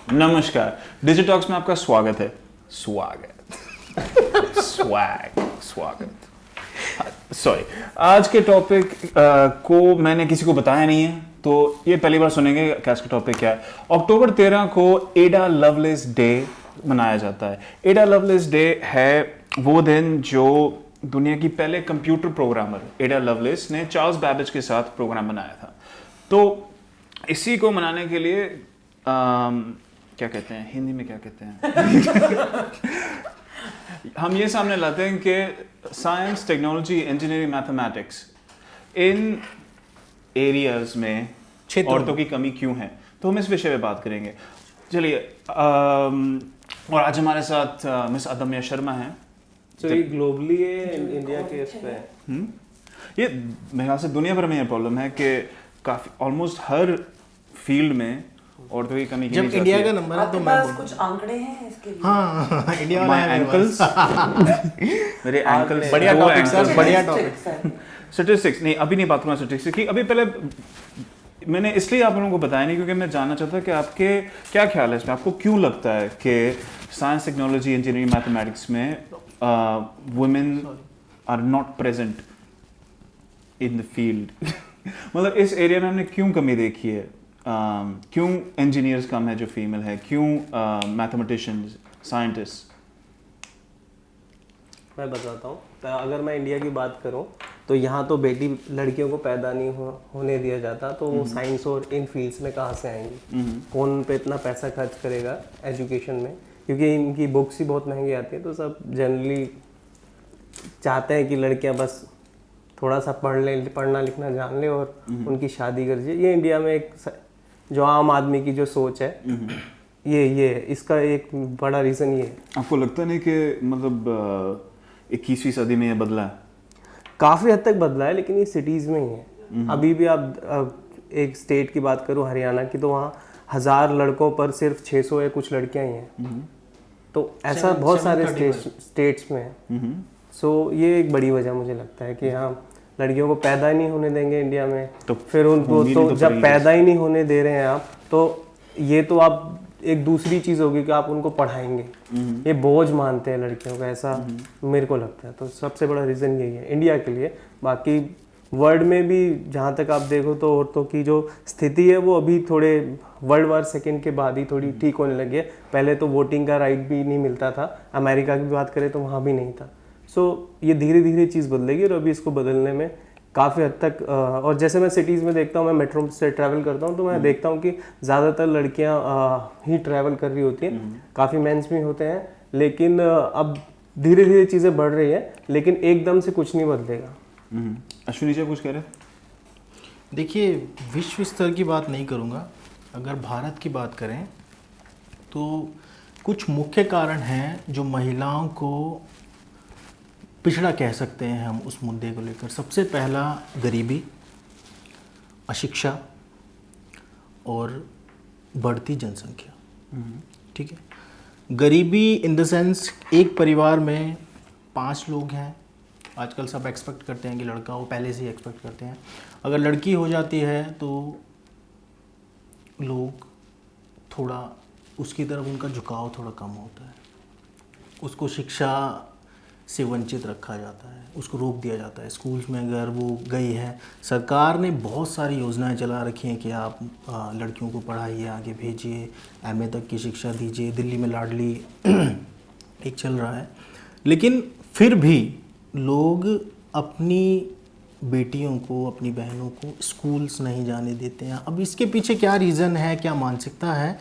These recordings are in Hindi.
नमस्कार, डिजिटॉक्स में आपका स्वागत है। स्वागत सॉरी। आज के टॉपिक को मैंने किसी को बताया नहीं है, तो ये पहली बार सुनेंगे कि आज का टॉपिक क्या है। अक्टूबर 13 को एडा लवलेस डे मनाया जाता है। एडा लवलेस डे है वो दिन जो दुनिया की पहले कंप्यूटर प्रोग्रामर एडा लवलेस ने चार्ल्स बैबेज के साथ प्रोग्राम बनाया था। तो इसी को मनाने के लिए क्या कहते हैं हिंदी में, क्या कहते हैं हम ये सामने लाते हैं कि साइंस, टेक्नोलॉजी, इंजीनियरिंग, मैथमेटिक्स इन एरियाज में औरतों की कमी क्यों है, तो हम इस विषय पे बात करेंगे। चलिए, और आज हमारे साथ मिस अदम्या शर्मा हैं। तो ये ग्लोबली है, इंडिया के इस पे ये मेरे ख्याल से दुनिया भर में ये प्रॉब्लम है कि काफी ऑलमोस्ट हर फील्ड में औरतों की कमी। जब इंडिया का नंबर है तो मैं कुछ आंकड़े हैं इसके लिए। हाँ, इंडिया वाला है एंकल्स मेरे एंकल्स बढ़िया टॉपिक सर, बढ़िया टॉपिक। स्टैटिस्टिक्स नहीं, अभी नहीं बात करूँगा स्टैटिस्टिक्स की। अभी पहले मैंने इसलिए आप लोगों को बताया नहीं क्योंकि मैं जानना चाहता कि आपके क्या ख्याल है इसमें। आपको क्यों लगता है कि साइंस, टेक्नोलॉजी, इंजीनियरिंग, मैथमेटिक्स में women are not present in the field? मतलब इस एरिया में हमने क्यों कमी देखी है? क्यों इंजीनियर्स कम है जो फीमेल है? क्यों मैथमेटिशियंस, साइंटिस्ट? मैं बताता हूँ। अगर मैं इंडिया की बात करूँ तो यहाँ तो बेटी लड़कियों को पैदा नहीं होने दिया जाता, तो वो साइंस और इन फील्ड्स में कहाँ से आएंगी? कौन पे इतना पैसा खर्च करेगा एजुकेशन में? क्योंकि इनकी बुक्स ही बहुत महंगी आती है, तो सब जनरली चाहते हैं कि लड़कियाँ बस थोड़ा सा पढ़ना लिखना जान ले और उनकी शादी कर दीजिए। ये इंडिया में एक जो आम आदमी की जो सोच है, ये इसका एक बड़ा रीज़न ये है। आपको लगता नहीं कि मतलब 21वीं सदी में ये बदला है? काफ़ी हद तक बदला है, लेकिन ये सिटीज़ में ही है। अभी भी आप एक स्टेट की बात करो, हरियाणा की, तो वहाँ 1000 लड़कों पर सिर्फ 600 या कुछ लड़कियाँ ही हैं। तो ऐसा बहुत सारे स्टेट्स में है। सो ये एक बड़ी वजह मुझे लगता है कि हाँ, लड़कियों को पैदा ही नहीं होने देंगे इंडिया में, तो फिर उनको तो जब पैदा ही नहीं होने दे रहे हैं आप, तो ये तो आप एक दूसरी चीज़ होगी कि आप उनको पढ़ाएंगे। ये बोझ मानते हैं लड़कियों का, ऐसा मेरे को लगता है। तो सबसे बड़ा रीज़न यही है इंडिया के लिए। बाकी वर्ल्ड में भी जहाँ तक आप देखो तो औरतों की जो स्थिति है वो अभी थोड़े वर्ल्ड वार सेकेंड के बाद ही थोड़ी ठीक होने लगी है। पहले तो वोटिंग का राइट भी नहीं मिलता था। अमेरिका की बात करें तो वहाँ भी नहीं था। सो ये धीरे धीरे चीज़ बदलेगी और अभी इसको बदलने में काफ़ी हद तक और जैसे मैं सिटीज़ में देखता हूँ, मैं मेट्रो से ट्रैवल करता हूँ, तो मैं देखता हूँ कि ज़्यादातर लड़कियाँ ही ट्रैवल कर रही होती हैं। काफ़ी मेंस भी होते हैं, लेकिन अब धीरे धीरे चीज़ें बढ़ रही हैं, लेकिन एकदम से कुछ नहीं बदलेगा। अश्विनी जी कुछ कह रहे? देखिए, विश्व स्तर की बात नहीं करूँगा, अगर भारत की बात करें तो कुछ मुख्य कारण हैं जो महिलाओं को पिछड़ा कह सकते हैं हम उस मुद्दे को लेकर। सबसे पहला गरीबी, अशिक्षा और बढ़ती जनसंख्या। ठीक है, गरीबी इन द सेंस एक परिवार में 5 लोग हैं। आजकल सब एक्सपेक्ट करते हैं कि लड़का हो, पहले से ही एक्सपेक्ट करते हैं। अगर लड़की हो जाती है तो लोग थोड़ा उसकी तरफ उनका झुकाव थोड़ा कम होता है। उसको शिक्षा से वंचित रखा जाता है, उसको रोक दिया जाता है। स्कूल्स में अगर वो गई है, सरकार ने बहुत सारी योजनाएं चला रखी हैं कि आप लड़कियों को पढ़ाइए, आगे भेजिए, एमए तक की शिक्षा दीजिए। दिल्ली में लाडली एक चल रहा है, लेकिन फिर भी लोग अपनी बेटियों को, अपनी बहनों को स्कूल्स नहीं जाने देते हैं। अब इसके पीछे क्या रीज़न है, क्या मानसिकता है,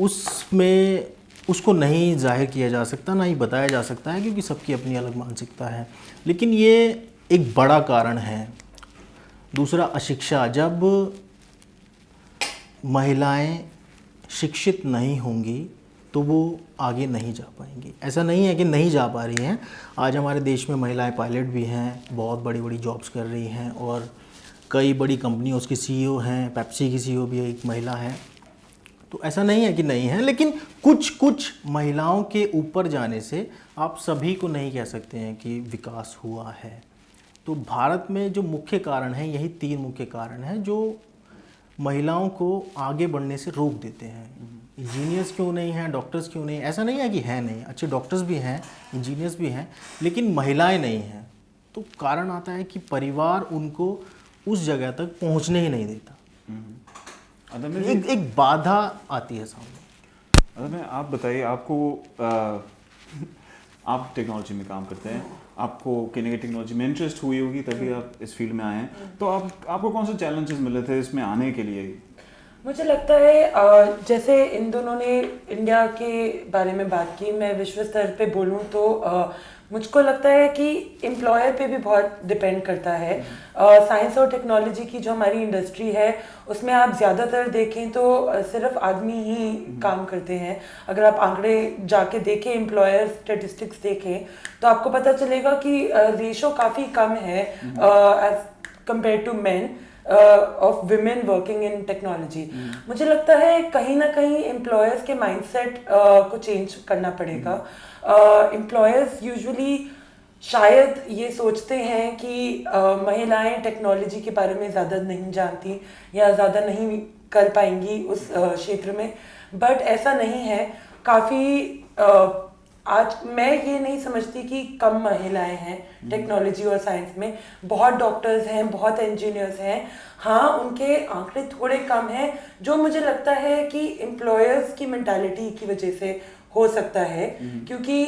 उसमें उसको नहीं जाहिर किया जा सकता, ना ही बताया जा सकता है, क्योंकि सबकी अपनी अलग मानसिकता है। लेकिन ये एक बड़ा कारण है। दूसरा, अशिक्षा। जब महिलाएं शिक्षित नहीं होंगी तो वो आगे नहीं जा पाएंगी। ऐसा नहीं है कि नहीं जा पा रही हैं। आज हमारे देश में महिलाएं पायलट भी हैं, बहुत बड़ी बड़ी जॉब्स कर रही हैं, और कई बड़ी कंपनियों उसकी सीईओ हैं। पेप्सी की सीईओ भी एक महिला है। तो ऐसा नहीं है कि नहीं है, लेकिन कुछ महिलाओं के ऊपर जाने से आप सभी को नहीं कह सकते हैं कि विकास हुआ है। तो भारत में जो मुख्य कारण हैं, यही 3 मुख्य कारण हैं जो महिलाओं को आगे बढ़ने से रोक देते हैं। इंजीनियर्स क्यों नहीं हैं, डॉक्टर्स क्यों नहीं, ऐसा नहीं है कि है नहीं, अच्छे डॉक्टर्स भी हैं, इंजीनियर्स भी हैं, लेकिन महिलाएं नहीं हैं। तो कारण आता है कि परिवार उनको उस जगह तक पहुंचने ही नहीं देता। एक बाधा आती है सामने। मैं आप बताइए, आपको आप टेक्नोलॉजी में काम करते हैं, आपको कहीं टेक्नोलॉजी में इंटरेस्ट हुई होगी तभी आप इस फील्ड में आए हैं, तो आपको कौन से चैलेंजेस मिले थे इसमें आने के लिए? मुझे लगता है जैसे इन दोनों ने इंडिया के बारे में बात की, मैं विश्व स्तर पे बोलूँ तो मुझको लगता है कि एम्प्लॉयर पे भी बहुत डिपेंड करता है। साइंस और टेक्नोलॉजी की जो हमारी इंडस्ट्री है उसमें आप ज़्यादातर देखें तो सिर्फ आदमी ही काम करते हैं। अगर आप आंकड़े जाके देखें, एम्प्लॉयर स्टेटिस्टिक्स देखें, तो आपको पता चलेगा कि रेशो काफ़ी कम है as compare to man of women working in technology. मुझे लगता है कहीं ना कहीं एम्प्लॉयर्स के माइंडसेट को चेंज करना पड़ेगा। एम्प्लॉयर्स यूजुअली शायद ये सोचते हैं कि महिलाएं टेक्नोलॉजी के बारे में ज़्यादा नहीं जानती या ज़्यादा नहीं कर पाएंगी उस क्षेत्र में, बट ऐसा नहीं है। काफ़ी आज मैं ये नहीं समझती कि कम महिलाएं हैं टेक्नोलॉजी और साइंस में। बहुत डॉक्टर्स हैं, बहुत इंजीनियर्स हैं, हाँ उनके आंकड़े थोड़े कम हैं, जो मुझे लगता है कि एम्प्लॉयर्स की मेंटालिटी की वजह से हो सकता है। क्योंकि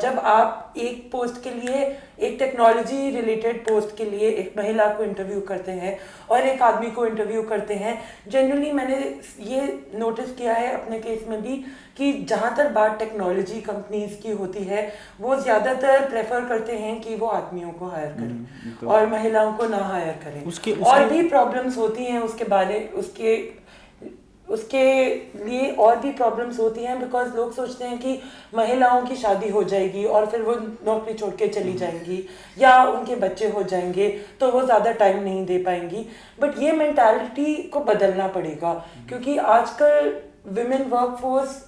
जब आप एक पोस्ट के लिए, एक टेक्नोलॉजी रिलेटेड पोस्ट के लिए एक महिला को इंटरव्यू करते हैं और एक आदमी को इंटरव्यू करते हैं, जनरली मैंने ये नोटिस किया है अपने केस में भी कि जहाँ तक बात टेक्नोलॉजी कंपनीज की होती है वो ज़्यादातर प्रेफर करते हैं कि वो आदमियों को हायर करें और महिलाओं को ना हायर करें। और भी प्रॉब्लम्स होती हैं उसके लिए और भी प्रॉब्लम्स होती हैं, बिकॉज लोग सोचते हैं कि महिलाओं की शादी हो जाएगी और फिर वो नौकरी छोड़ के चली जाएंगी या उनके बच्चे हो जाएंगे तो वो ज़्यादा टाइम नहीं दे पाएंगी। बट ये मेंटालिटी को बदलना पड़ेगा, क्योंकि आजकल विमेन वर्कफोर्स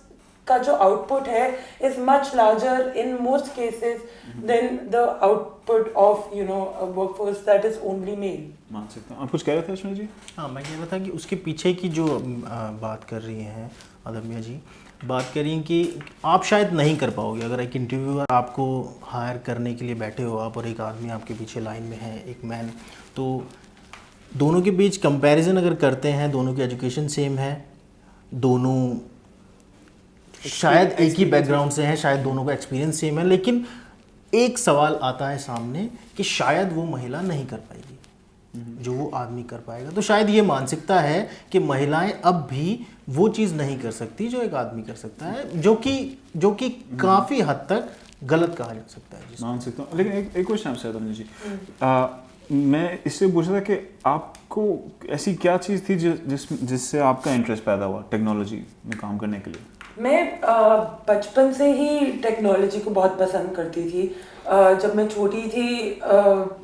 का जो आउटपुट है is much larger in most cases than the output of workforce that is only male. मान सकते हैं। आप कुछ कह रहे थे अश्विनी जी? हाँ, मैं कह रहा था कि उसके पीछे की जो बात कर रही हैं अदम्या जी, बात कर रही हैं कि आप शायद नहीं कर पाओगे। अगर एक इंटरव्यूअर आपको हायर करने के लिए बैठे हो आप और एक आदमी आपके पीछे लाइन में है, एक मैन, तो दोनों के बीच कंपैरिजन अगर करते हैं, दोनों की एजुकेशन सेम है, दोनों शायद एक ही बैकग्राउंड से हैं, शायद दोनों का एक्सपीरियंस सेम है, लेकिन एक सवाल आता है सामने कि शायद वो महिला नहीं कर पाएगी जो वो आदमी कर पाएगा। तो शायद ये मानसिकता है कि महिलाएं अब भी वो चीज़ नहीं कर सकती जो एक आदमी कर सकता है, जो कि काफ़ी हद तक गलत कहा जा सकता है। मान सकता हूँ, लेकिन एक क्वेश्चन आपसे अदम्या जी, मैं इससे पूछ रहा था कि आपको ऐसी क्या चीज़ थी जिससे आपका इंटरेस्ट पैदा हुआ टेक्नोलॉजी में काम करने के लिए? मैं बचपन से ही टेक्नोलॉजी को बहुत पसंद करती थी। जब मैं छोटी थी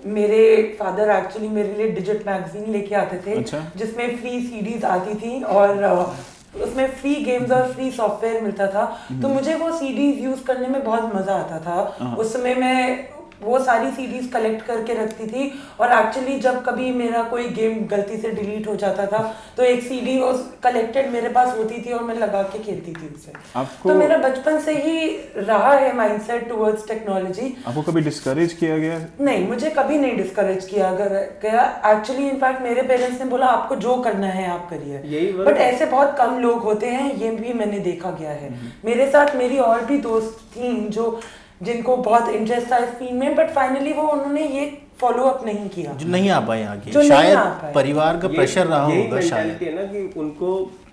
मेरे फादर एक्चुअली मेरे लिए डिजिट मैगजीन लेके आते थे। अच्छा? जिसमें फ्री सीडीज आती थी और उसमें फ्री गेम्स और फ्री सॉफ्टवेयर मिलता था, तो मुझे वो सीडीज यूज करने में बहुत मजा आता था। उस समय मैं वो सारी सीडीज कलेक्ट करके रखती थी और एक्चुअली जब कभी मेरा कोई गेम गलती से डिलीट हो जाता था तो एक सीडी वो कलेक्टेड मेरे पास होती थी और मैं लगा के खेलती थी उससे। तो मेरा बचपन से ही रहा है माइंडसेट टुवर्ड्स टेक्नोलॉजी। आपको कभी डिस्करेज किया गया? नहीं, मुझे कभी नहीं डिस्करेज किया गया। एक्चुअली इनफैक्ट मेरे पेरेंट्स ने बोला आपको जो करना है आप करिए, बट ऐसे बहुत कम लोग होते हैं, ये भी मैंने देखा गया है। मेरे साथ मेरी और भी दोस्त थी जिनको बहुत इंटरेस्ट था इस फील्ड में, बट फाइनली वो उन्होंने ये फॉलो अप नहीं किया, जो नहीं आ पाए आगे। शायद परिवार का प्रेशर रहा होगा, शायद है ना कि उनको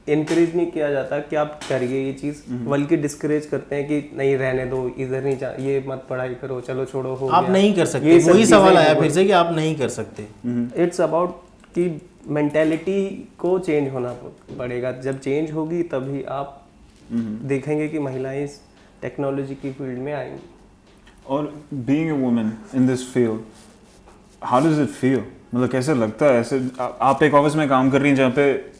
इनकरेज नहीं किया जाता कि आप करिए ये चीज़, बल्कि डिस्करेज करते हैं कि नहीं रहने दो, इधर नहीं जा, ये मत पढ़ाई करो, चलो छोड़ो, हो आप नहीं कर सकते। वही सवाल आया फिर से कि आप नहीं कर सकते। इट्स अबाउट कि मेंटेलिटी को चेंज होना पड़ेगा। जब चेंज होगी तभी आप देखेंगे कि महिलाएं इस टेक्नोलॉजी की फील्ड में आएंगी। और being a woman in this field, how does it feel? मतलब कैसे लगता है? ऐसे आप एक ऑफिस में काम कर रही हैं जहाँ पे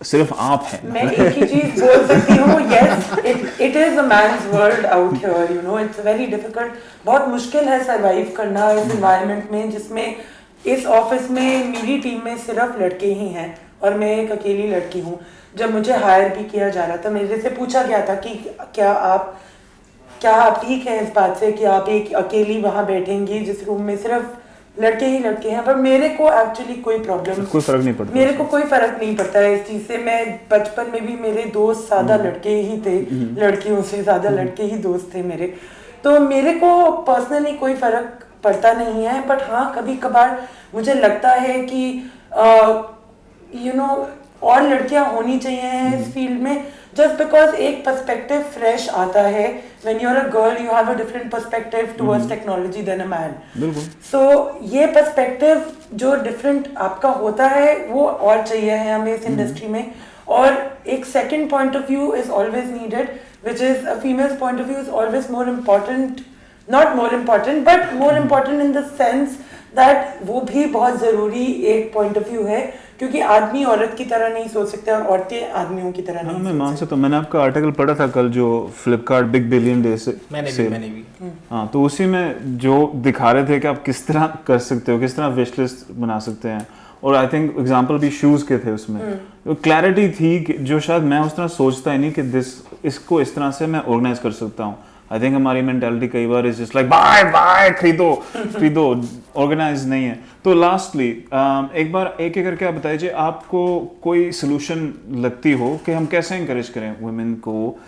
सिर्फ आप हैं। मैं एक ही चीज बोल सकती हूँ, yes it is a man's world out here, you know, it's very difficult. बहुत मुश्किल है सरवाइव करना इस एनवायरनमेंट में जिसमें इस ऑफिस में मेरी टीम में सिर्फ लड़के ही हैं और मैं एक अकेली लड़की हूँ। जब मुझे हायर भी किया जा रहा था, मेरे से पूछा गया था कि क्या आप ठीक हैं इस बात से कि आप एक अकेली वहाँ बैठेंगी जिस रूम में सिर्फ लड़के ही लड़के हैं। पर मेरे को एक्चुअली कोई प्रॉब्लम, कोई फर्क नहीं पड़ता, मेरे को कोई फर्क नहीं पड़ता है इस चीज़ से। मैं बचपन में भी मेरे दोस्त ज़्यादा लड़के ही थे, लड़कियों से ज़्यादा लड़के ही दोस्त थे मेरे। तो मेरे को पर्सनली कोई फर्क पड़ता नहीं है। बट हाँ, कभी कभार मुझे लगता है कि और लड़कियां होनी चाहिए इस फील्ड में, जस्ट बिकॉज एक पर्सपेक्टिव फ्रेश आता है। When you are a girl you have a different perspective towards technology than a man. बिल्कुल। सो ये पर्सपेक्टिव जो डिफरेंट आपका होता है वो और चाहिए है हमें इस इंडस्ट्री में। और एक second point of view is always needed, which is a females point of view is always more important, not more important but more important in the sense that वो भी बहुत ज़रूरी एक पॉइंट ऑफ व्यू है, क्योंकि आदमी औरत की तरह नहीं सोच सकते और औरतें आदमियों की तरह नहीं। मैं मान सकता हूँ, मैंने आपका आर्टिकल पढ़ा था कल जो फ्लिपकार्ट बिग बिलियन डे से मैंने भी हाँ, तो उसी में जो दिखा रहे थे कि आप किस तरह कर सकते हो, किस तरह विश लिस्ट बना सकते हैं। और आई थिंक एग्जांपल भी शूज़ के थे उसमें, तो क्लैरिटी थी कि जो शायद मैं उस तरह सोचता ही नहीं कि इसको इस तरह से मैं ऑर्गेनाइज कर सकता हूँ। आई थिंक हमारी मेंटालिटी कई बार इज जस्ट लाइक बाय खरीदो, ऑर्गेनाइज नहीं है। तो लास्टली एक बार एक करके आप बताइए, आपको कोई सोल्यूशन लगती हो कि हम कैसे इंकरेज करें वुमेन को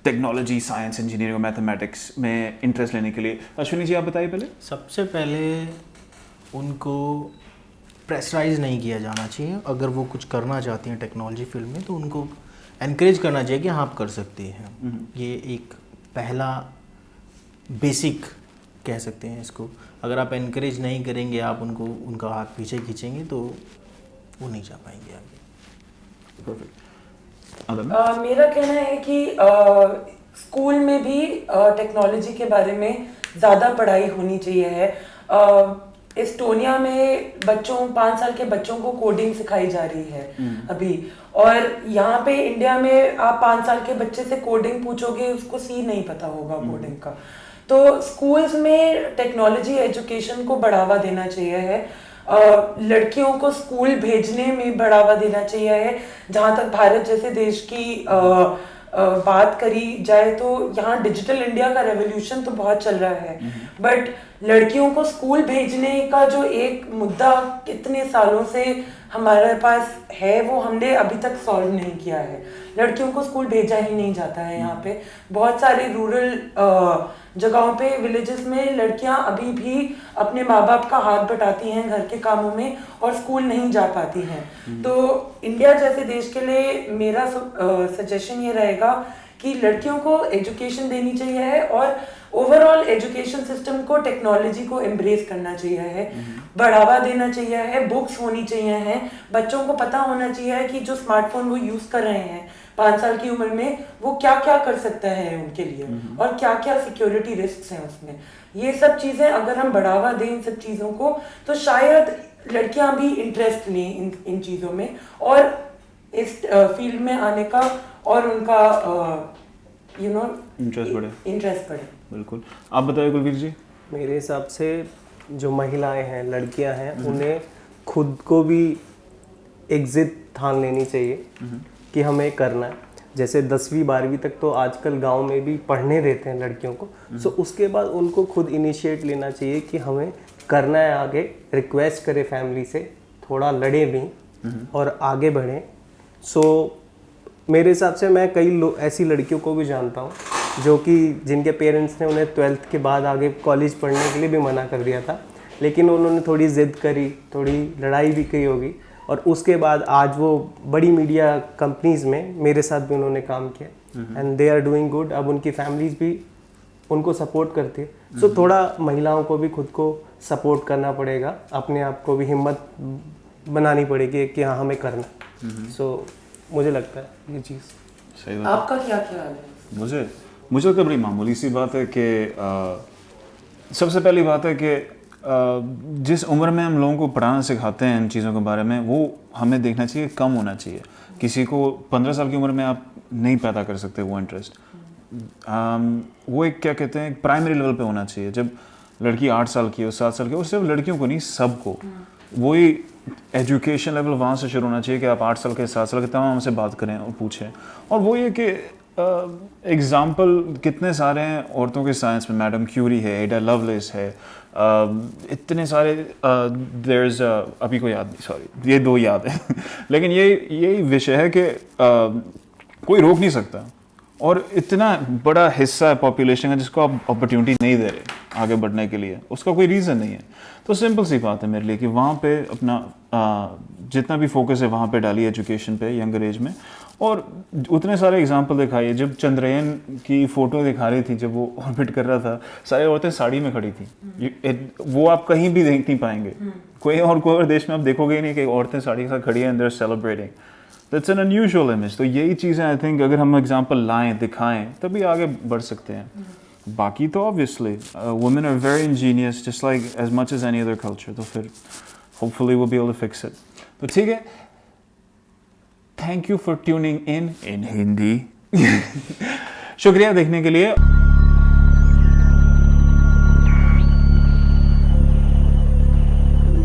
टेक्नोलॉजी, साइंस, इंजीनियरिंग और मैथमेटिक्स में इंटरेस्ट लेने के लिए? अश्विनी जी आप बताइए पहले। सबसे पहले उनको प्रेशराइज नहीं किया जाना चाहिए। अगर वो कुछ करना चाहती हैं टेक्नोलॉजी फील्ड में तो उनको एनकरेज करना चाहिए कि हाँ आप कर सकती हैं। ये एक पहला बेसिक कह सकते हैं इसको। अगर आप एनकरेज नहीं करेंगे, आप उनका हाथ पीछे खींचेंगे तो वो नहीं जा पाएंगे आगे। परफेक्ट। मेरा कहना है कि स्कूल में भी टेक्नोलॉजी के बारे में ज़्यादा पढ़ाई होनी चाहिए है। एस्टोनिया में 5 साल के बच्चों को कोडिंग सिखाई जा रही है अभी, और यहाँ पे इंडिया में आप 5 साल के बच्चे से कोडिंग पूछोगे उसको सी नहीं पता होगा कोडिंग का। तो स्कूल्स में टेक्नोलॉजी एजुकेशन को बढ़ावा देना चाहिए है। लड़कियों को स्कूल भेजने में बढ़ावा देना चाहिए है। जहाँ तक भारत जैसे देश की बात करी जाए तो यहाँ डिजिटल इंडिया का रेवोल्यूशन तो बहुत चल रहा है, बट लड़कियों को स्कूल भेजने का जो एक मुद्दा कितने सालों से हमारे पास है वो हमने अभी तक सॉल्व नहीं किया है। लड़कियों को स्कूल भेजा ही नहीं जाता है। यहाँ पे बहुत सारे रूरल जगहों पे, विलेजेस में लड़कियां अभी भी अपने माँ बाप का हाथ बटाती हैं घर के कामों में और स्कूल नहीं जा पाती हैं। तो इंडिया जैसे देश के लिए मेरा सजेशन ये रहेगा कि लड़कियों को एजुकेशन देनी चाहिए है और ओवरऑल एजुकेशन सिस्टम को टेक्नोलॉजी को एम्ब्रेस करना चाहिए है, बढ़ावा देना चाहिए है, बुक्स होनी चाहिए हैं। बच्चों को पता होना चाहिए कि जो स्मार्टफोन वो यूज़ कर रहे हैं 5 साल की उम्र में वो क्या क्या कर सकता है उनके लिए और क्या क्या सिक्योरिटी रिस्क हैं उसमें। ये सब चीज़ें अगर हम बढ़ावा दें इन सब चीज़ों को तो शायद लड़कियां भी इंटरेस्ट लें इन चीज़ों में और इस फील्ड में आने का और उनका इंटरेस्ट बढ़े। बिल्कुल। आप बताइए कुलवीर जी। मेरे हिसाब से जो महिलाएं हैं, लड़कियां हैं, उन्हें खुद को भी एक जिद ठान लेनी चाहिए कि हमें करना है। जैसे 10वीं 12वीं तक तो आजकल गांव में भी पढ़ने देते हैं लड़कियों को, सो उसके बाद उनको खुद इनिशिएट लेना चाहिए कि हमें करना है आगे, रिक्वेस्ट करें फैमिली से, थोड़ा लड़े भी और आगे बढ़ें। सो मेरे हिसाब से मैं कई ऐसी लड़कियों को भी जानता हूँ जो कि जिनके पेरेंट्स ने उन्हें 12th के बाद आगे कॉलेज पढ़ने के लिए भी मना कर दिया था, लेकिन उन्होंने थोड़ी ज़िद करी, थोड़ी लड़ाई भी की होगी और उसके बाद आज वो बड़ी मीडिया कंपनीज़ में मेरे साथ भी उन्होंने काम किया and they are doing good. अब उनकी फैमिलीज भी उनको सपोर्ट करती है। सो थोड़ा महिलाओं को भी खुद को सपोर्ट करना पड़ेगा, अपने आप को भी हिम्मत बनानी पड़ेगी कि हाँ हमें करना। सो मुझे लगता है ये चीज़ सही बात। आपका क्या ख्याल है? मुझे तो बड़ी मामूली सी बात है कि सबसे पहली बात है कि जिस उम्र में हम लोगों को पढ़ाना सिखाते हैं इन चीज़ों के बारे में, वो हमें देखना चाहिए कम होना चाहिए। किसी को 15 साल की उम्र में आप नहीं पैदा कर सकते वो इंटरेस्ट। वो एक क्या कहते हैं, प्राइमरी लेवल पे होना चाहिए। जब लड़की 8 साल की हो, 7 साल की हो, सिर्फ लड़कियों को नहीं सबको, वही एजुकेशन लेवल वहाँ से शुरू होना चाहिए कि आप 8 साल के 7 साल के तमाम से बात करें और पूछें। और वो ये कि एग्ज़ाम्पल कितने सारे हैं औरतों के साइंस में, मैडम क्यूरी है, एडा लवलेस है, इतने सारे देयर इज़ अभी को याद नहीं, सॉरी ये 2 याद है लेकिन यही विषय है कि कोई रोक नहीं सकता और इतना बड़ा हिस्सा है पॉपुलेशन का जिसको आप अपॉर्चुनिटी नहीं दे रहे आगे बढ़ने के लिए, उसका कोई रीज़न नहीं है। तो सिंपल सी बात है मेरे लिए कि वहाँ पे अपना जितना भी फोकस है वहाँ पे डालिए एजुकेशन पे यंगर एज में। और उतने सारे एग्जांपल दिखाइए। जब चंद्रयान की फ़ोटो दिखा रही थी, जब वो ऑर्बिट कर रहा था, सारी औरतें साड़ी में खड़ी थी। वो आप कहीं भी देख नहीं पाएंगे, कोई और देश में आप देखोगे ही नहीं कि औरतें साड़ी के साथ खड़ी हैं and they are celebrating. That's an unusual image. तो यही चीज़ें आई थिंक अगर हम एग्जांपल लाएं, दिखाएं, तभी आगे बढ़ सकते हैं। बाकी तो obviously women are very ingenious just like as much as any other culture. तो फिर hopefully we'll be able to fix it। तो ठीक है, thank you for tuning in Hindi शुक्रिया देखने के लिए।